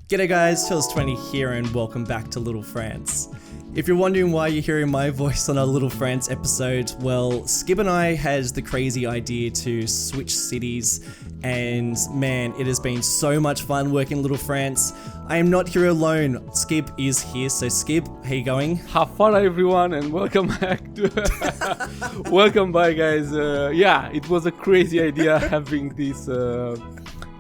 G'day guys, Tills20 here and welcome back to Little France. If you're wondering why you're hearing my voice on a Little France episode, well, Skib and I had the crazy idea to switch cities, and man, it has been so much fun working Little France. I am not here alone, Skib is here, so Skib, how you going? Have fun everyone and welcome back to welcome back guys. Yeah, it was a crazy idea having this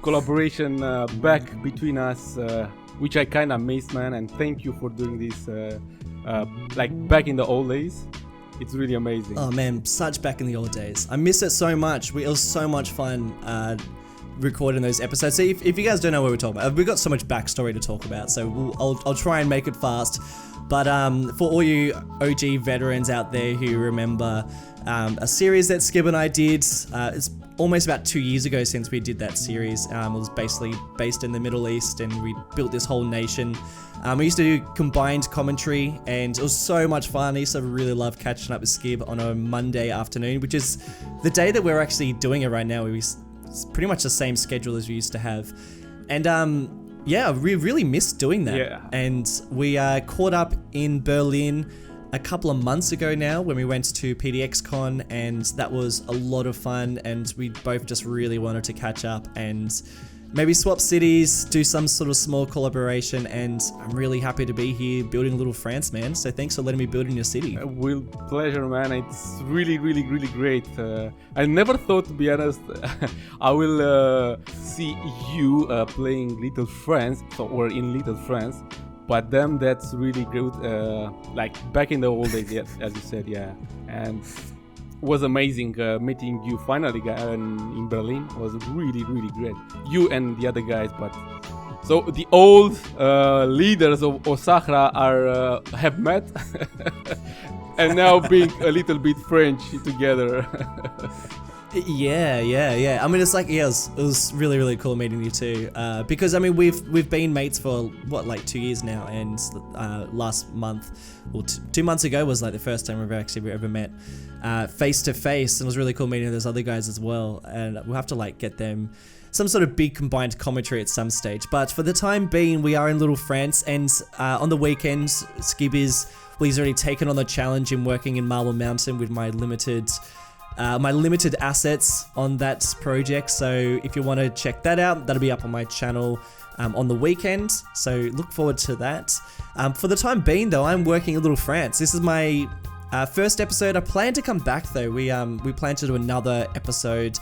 collaboration back between us, which I kind of missed, man, and thank you for doing this like back in the old days. It's really amazing. Oh man, such back in the old days. I miss it so much. It was so much fun recording those episodes. So if you guys don't know what we're talking about, we've got so much backstory to talk about, so I'll try and make it fast. But for all you OG veterans out there who remember a series that Skib and I did, it's almost about 2 years ago since we did that series. It was basically based in the Middle East and we built this whole nation. We used to do combined commentary and it was so much fun. I used to really love catching up with Skib on a Monday afternoon, which is the day that we're actually doing it right now. It's pretty much the same schedule as we used to have. And yeah, we really missed doing that. Yeah. And we caught up in Berlin a couple of months ago now when we went to PDXCon, and that was a lot of fun, and we both just really wanted to catch up and maybe swap cities, do some sort of small collaboration, and I'm really happy to be here building Little France, man. So thanks for letting me build in your city. Will pleasure, man. It's really great. I never thought, to be honest, I will see you playing Little France, or in Little France. But then that's really good, like back in the old days, yes, as you said, yeah. And it was amazing meeting you finally in Berlin. It was really great. You and the other guys, but so the old leaders of Osahra have met and now being a little bit French together. Yeah. I mean, it's like, yeah, it was really cool meeting you too. Because I mean, we've been mates for what, like 2 years now, and last month, or 2 months ago was like the first time we've ever met face to face, and it was really cool meeting those other guys as well. And we'll have to like get them some sort of big combined commentary at some stage. But for the time being, we are in Little France, and on the weekends, Skib he's already taken on the challenge in working in Marble Mountain with my limited assets on that project. So if you want to check that out, that'll be up on my channel on the weekend. So look forward to that. For the time being though, I'm working in Little France. This is my first episode. I plan to come back though. We plan to do another episode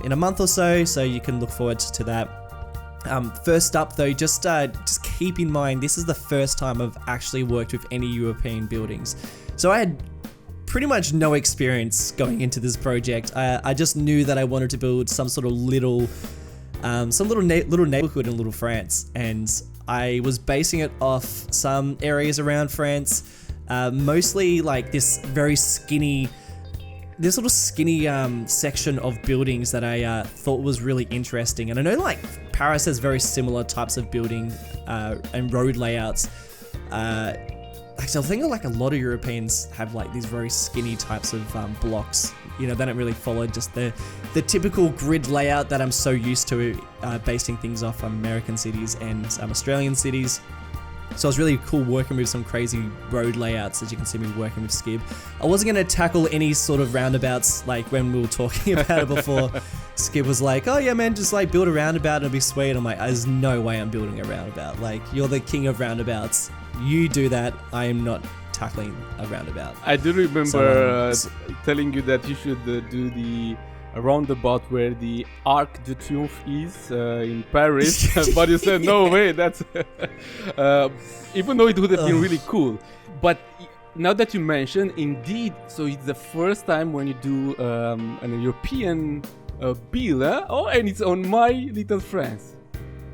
in a month or so you can look forward to that. First up though, just keep in mind, this is the first time I've actually worked with any European buildings. So I had pretty much no experience going into this project. I just knew that I wanted to build some sort of little neighborhood in Little France, and I was basing it off some areas around France, mostly like this little skinny section of buildings that I thought was really interesting. And I know like Paris has very similar types of building and road layouts. Actually, I think like a lot of Europeans have like these very skinny types of blocks. You know, they don't really follow just the typical grid layout that I'm so used to basing things off American cities and Australian cities. So it was really cool working with some crazy road layouts, as you can see me working with Skib. I wasn't going to tackle any sort of roundabouts like when we were talking about it before. Skib was like, oh yeah man, just like build a roundabout and it'll be sweet. I'm like, there's no way I'm building a roundabout. Like, you're the king of roundabouts. You do that. I am not tackling a roundabout. I do remember telling you that you should do the roundabout where the Arc de Triomphe is in Paris, but you said no way. That's even though it would have been really cool. But now that you mention, indeed, so it's the first time when you do an European bill, huh? Oh, and it's on my Little France.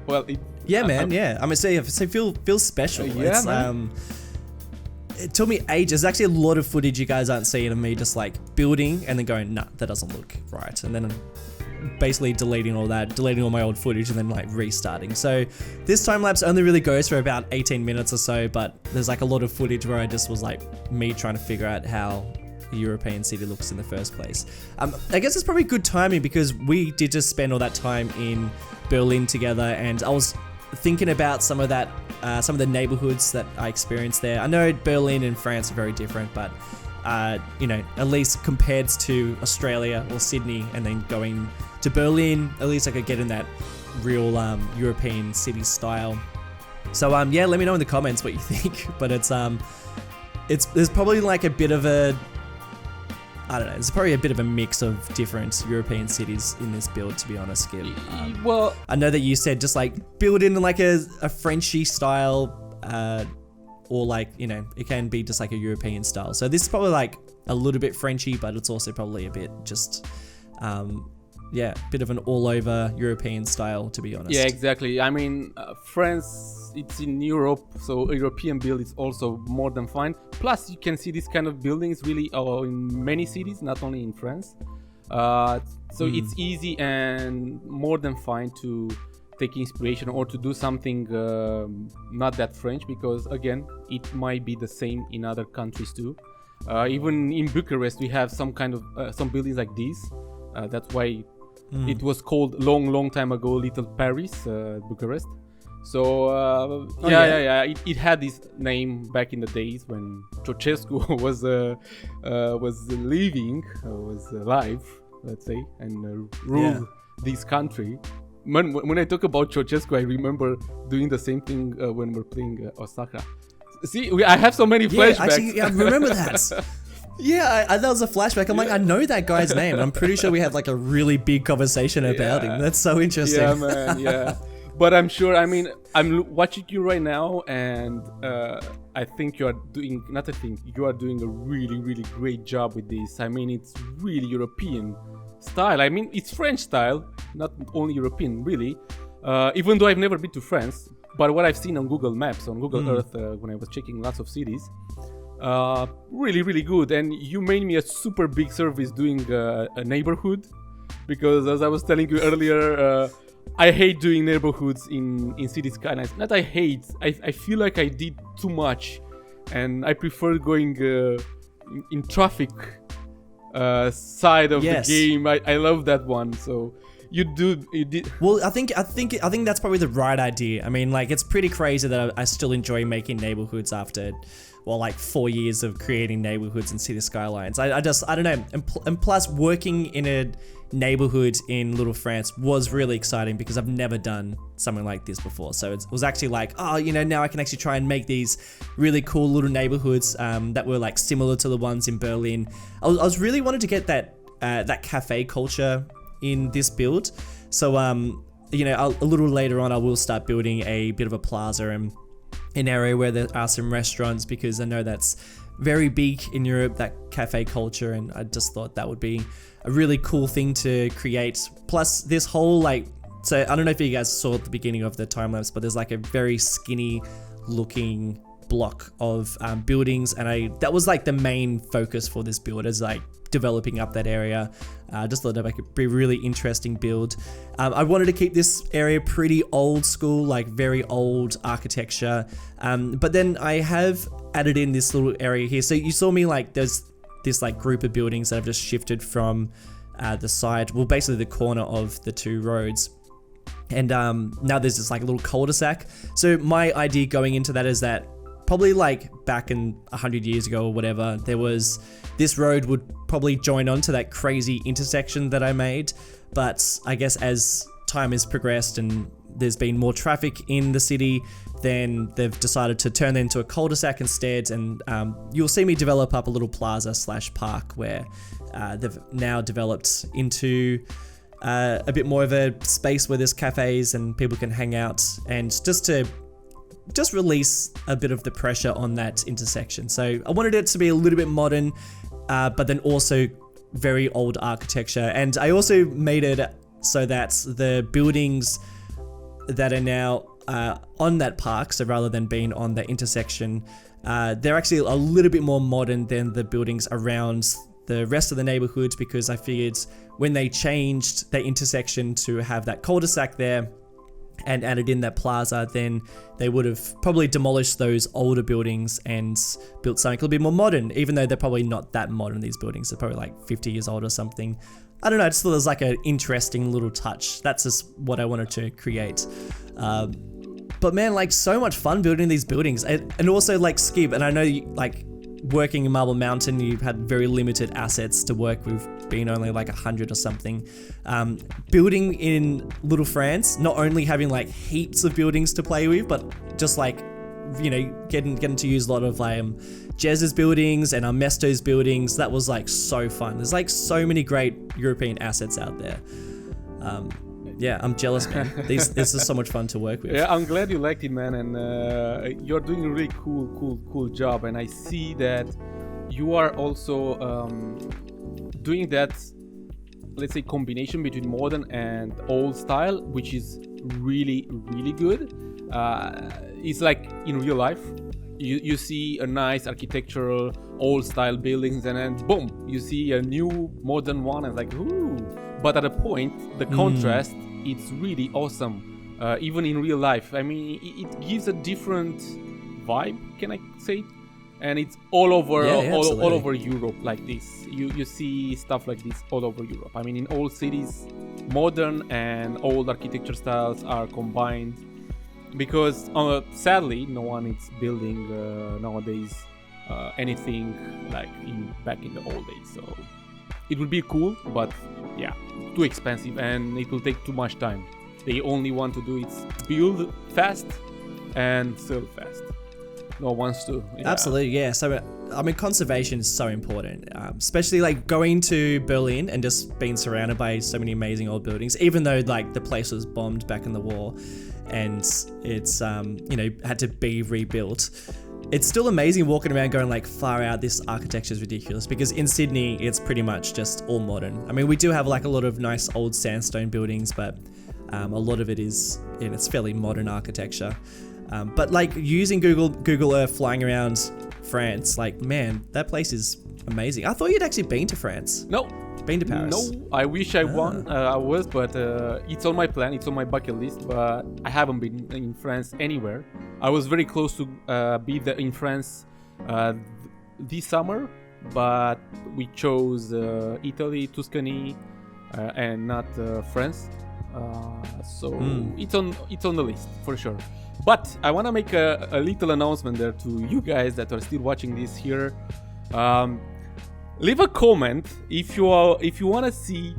Well, yeah, man. Yeah, I mean, so feels special. Yeah, man. It took me ages. There's actually a lot of footage you guys aren't seeing of me just like building and then going, nah, that doesn't look right, and then basically deleting all my old footage and then like restarting. So this time lapse only really goes for about 18 minutes or so, but there's like a lot of footage where I just was like me trying to figure out how a European city looks in the first place. I guess it's probably good timing because we did just spend all that time in Berlin together, and I was thinking about some of the neighborhoods that I experienced there. I know Berlin and France are very different, but at least compared to Australia or Sydney, and then going to Berlin, at least I could get in that real European city style. So let me know in the comments what you think. But there's probably like a bit of a, I don't know, there's probably a bit of a mix of different European cities in this build, to be honest, Skip. Well, I know that you said just like build in like a Frenchy style, or like, it can be just like a European style. So this is probably like a little bit Frenchy, but it's also probably a bit just, bit of an all over European style, to be honest. Yeah, exactly. I mean, France, it's in Europe, so a European build is also more than fine. Plus, you can see this kind of buildings really in many cities, not only in France. So it's easy and more than fine to take inspiration or to do something not that French, because again, it might be the same in other countries too. Even in Bucharest, we have some kind of some buildings like these. That's why it was called long time ago Little Paris, Bucharest. So it had this name back in the days when Ceausescu was living, was alive, let's say, and ruled this country. When I talk about Ceausescu, I remember doing the same thing when we're playing Osaka. See, I have so many flashbacks. Actually, I remember that. Yeah, that was a flashback. I'm like, I know that guy's name. I'm pretty sure we had like a really big conversation about him. That's so interesting. Yeah, man, yeah. But I'm sure, I mean, I'm watching you right now, and I think you are doing, you are doing a really, really great job with this. I mean, it's really European style. I mean, it's French style, not only European, really. Even though I've never been to France, but what I've seen on Google Maps, on Google Earth, when I was checking lots of cities, really, really good. And you made me a super big service doing a neighborhood, because as I was telling you earlier, I hate doing neighborhoods in city skylines. Not I hate, I feel like I did too much, and I prefer going in traffic side of the game. I love that one. So you did. Well, I think that's probably the right idea. I mean, like, it's pretty crazy that I still enjoy making neighborhoods after, well, like 4 years of creating neighborhoods and city skylines. I don't know. And plus, working in a neighborhood in Little France was really exciting, because I've never done something like this before. So it was actually like, now I can actually try and make these really cool little neighborhoods that were like similar to the ones in Berlin. I was really wanted to get that cafe culture in this build. So a little later on, I will start building a bit of a plaza and an area where there are some restaurants, because I know that's very big in Europe, that cafe culture, and I just thought that would be a really cool thing to create. Plus this whole so I don't know if you guys saw at the beginning of the time lapse, but there's like a very skinny looking block of buildings, and that was like the main focus for this build, is like developing up that area. Just thought that could be a really interesting build. I wanted to keep this area pretty old school, like very old architecture, but then I have added in this little area here. So you saw me like there's this like group of buildings that have just shifted from the side, well, basically the corner of the two roads. And now there's this like little cul-de-sac. So my idea going into that is that probably like back in 100 years ago or whatever, this road would probably join on to that crazy intersection that I made. But I guess as time has progressed and there's been more traffic in the city, then they've decided to turn it into a cul-de-sac instead. And you'll see me develop up a little plaza / park where they've now developed into a bit more of a space where there's cafes and people can hang out, and just release a bit of the pressure on that intersection. So I wanted it to be a little bit modern, but then also very old architecture. And I also made it so that the buildings that are now on that park, so rather than being on the intersection, they're actually a little bit more modern than the buildings around the rest of the neighborhood, because I figured when they changed the intersection to have that cul-de-sac there and added in that plaza, then they would have probably demolished those older buildings and built something a little bit more modern, even though they're probably not that modern. These buildings are probably like 50 years old or something. I don't know, I just thought it was like an interesting little touch. That's just what I wanted to create. But man, like so much fun building these buildings, and also like Skib. And I know you, like working in Marble Mountain, you've had very limited assets to work with, being only like 100 or something. Building in Little France, not only having like heaps of buildings to play with, but just like, you know, getting to use a lot of Jez's buildings and Mesto's buildings. That was like so fun. There's like so many great European assets out there. Yeah, I'm jealous, man. This is so much fun to work with. Yeah, I'm glad you liked it, man, and you're doing a really cool job. And I see that you are also doing that, let's say, combination between modern and old style, which is really good. It's like in real life, you see a nice architectural old style buildings, and then boom, you see a new modern one, and it's like ooh. But at a point, the contrast, it's really awesome. Even in real life, I mean, it gives a different vibe, can I say? And it's all over, all over Europe like this. You see stuff like this all over Europe. I mean, in all cities, modern and old architecture styles are combined. Because sadly, no one is building nowadays anything like back in the old days. So it would be cool, but yeah, too expensive and it will take too much time. They only want to do it build fast and sell fast. No one wants to. Yeah. Absolutely, yeah. So I mean, conservation is so important, especially like going to Berlin and just being surrounded by so many amazing old buildings. Even though like the place was bombed back in the war, and it's you know, had to be rebuilt, it's still amazing walking around going like, far out, this architecture is ridiculous. Because in Sydney, it's pretty much just all modern. I mean, we do have like a lot of nice old sandstone buildings, but a lot of it is, you know, it's fairly modern architecture. But like using Google Earth, flying around France, like, man, that place is amazing. I thought you'd actually been to France. No. Been to Paris? No, I wish I was, but it's on my plan, it's on my bucket list, but I haven't been in France anywhere. I was very close to be there in France this summer, but we chose Italy, Tuscany, and not France. So it's on the list for sure. But I want to make a little announcement there to you guys that are still watching this here. Leave a comment if you want to see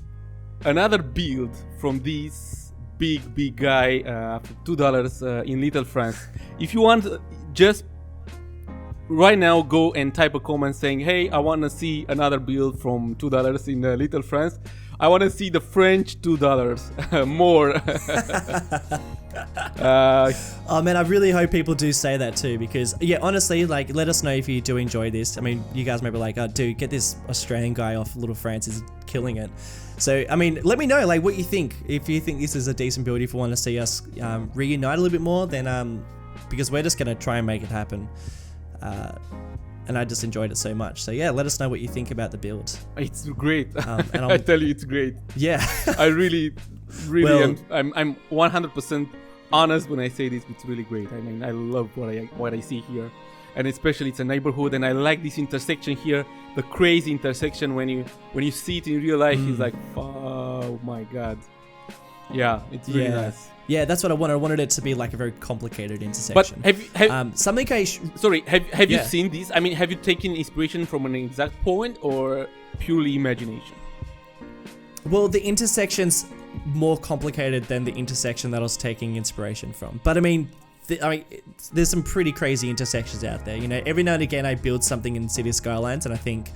another build from this big guy for $2 in Little France. If you want, just right now go and type a comment saying, hey, I want to see another build from $2 in Little France. I want to see the French $2 more. Oh man, I really hope people do say that too, because yeah, honestly, like, let us know if you do enjoy this. I mean, you guys may be like, oh dude, get this Australian guy off Little France, is killing it. So I mean, let me know like what you think. If you think this is a decent build, if you want to see us reunite a little bit more, then because we're just gonna try and make it happen. And I just enjoyed it so much. So yeah, let us know what you think about the build. It's great. And I tell you, it's great. Yeah. I really well, I'm 100% honest when I say this. It's really great. I mean, I love what I see here, and especially it's a neighborhood, and I like this intersection here, the crazy intersection. When you see it in real life, it's like, oh my god. Yeah, it's really nice. Yeah, that's what I wanted. I wanted it to be like a very complicated intersection. But have something have you seen this? I mean, have you taken inspiration from an exact point or purely imagination? Well, the intersection's more complicated than the intersection that I was taking inspiration from. But I mean, there's some pretty crazy intersections out there. You know, every now and again I build something in City Skylines and I think,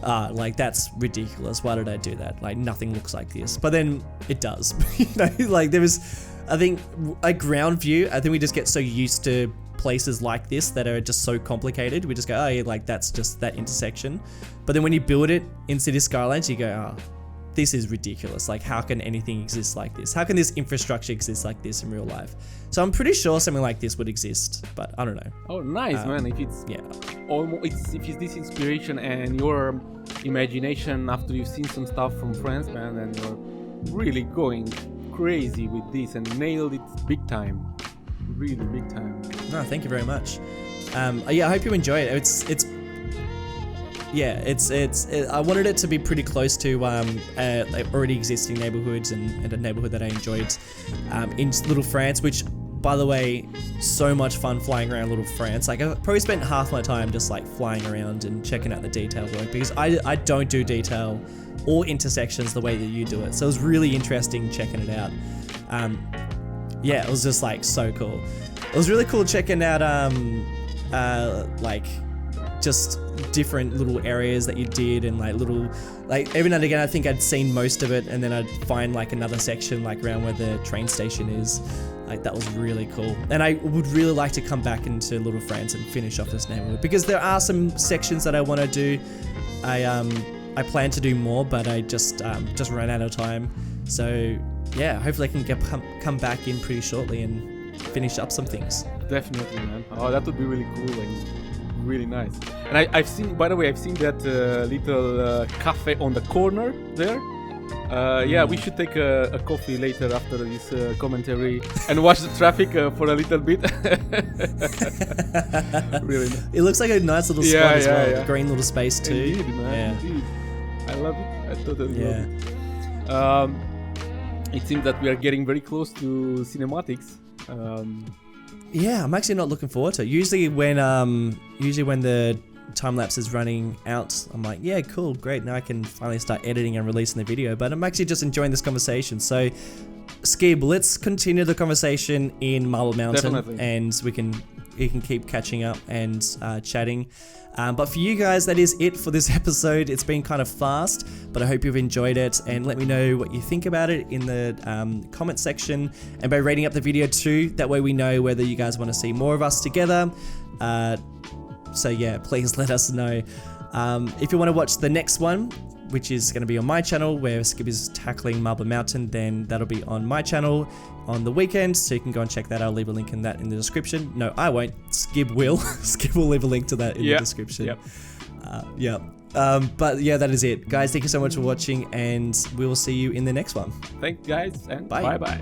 like, that's ridiculous. Why did I do that? Like, nothing looks like this. But then it does. You know, like there was, I think, a ground view. I think we just get so used to places like this that are just so complicated. We just go, oh yeah, like that's just that intersection. But then when you build it in City Skylines, you go, oh, this is ridiculous. Like, how can anything exist like this? How can this infrastructure exist like this in real life? So I'm pretty sure something like this would exist, but I don't know. Oh, nice, man. If it's if it's this inspiration and your imagination after you've seen some stuff from France, man, then you're really going crazy with this and nailed it big time. Really big time. No, thank you very much. Yeah, I hope you enjoy it. I wanted it to be pretty close to like already existing neighborhoods and a neighborhood that I enjoyed in Little France, which by the way, so much fun flying around Little France. Like, I probably spent half my time just like flying around and checking out the detail work, because I don't do detail or intersections the way that you do it. So it was really interesting checking it out. Yeah, it was just like so cool. It was really cool checking out like just different little areas that you did, and like every now and again I think I'd seen most of it, and then I'd find like another section like around where the train station is. Like, that was really cool. And I would really like to come back into Little France and finish off this neighborhood, because there are some sections that I want to do. I plan to do more, but I just ran out of time. So yeah, hopefully I can come back in pretty shortly and finish up some things. Definitely, man. Oh, that would be really cool and really nice. And I've seen, by the way, I've seen that little cafe on the corner there. Yeah, we should take a coffee later after this commentary and watch the traffic for a little bit. Really nice. It looks like a nice little spot as well. Yeah. Green little space too. Indeed, man. Indeed. I love it. I totally love it. It seems that we are getting very close to cinematics. Yeah, I'm actually not looking forward to it. Usually when the time lapse is running out, I'm like, yeah, cool, great, now I can finally start editing and releasing the video. But I'm actually just enjoying this conversation. So Skib, let's continue the conversation in Marble Mountain. Definitely. And we can keep catching up and chatting. But for you guys, that is it for this episode. It's been kind of fast, but I hope you've enjoyed it, and let me know what you think about it in the comment section, and by rating up the video too. That way we know whether you guys want to see more of us together. So yeah, please let us know. If you want to watch the next one, which is going to be on my channel, where Skib is tackling Marble Mountain, then that'll be on my channel on the weekend, so you can go and check that. I'll leave a link in that in the description. No, I won't. Skib will. Skib will leave a link to that in the description. Yep. But yeah, that is it. Guys, thank you so much for watching, and we will see you in the next one. Thanks, guys, and Bye. bye-bye.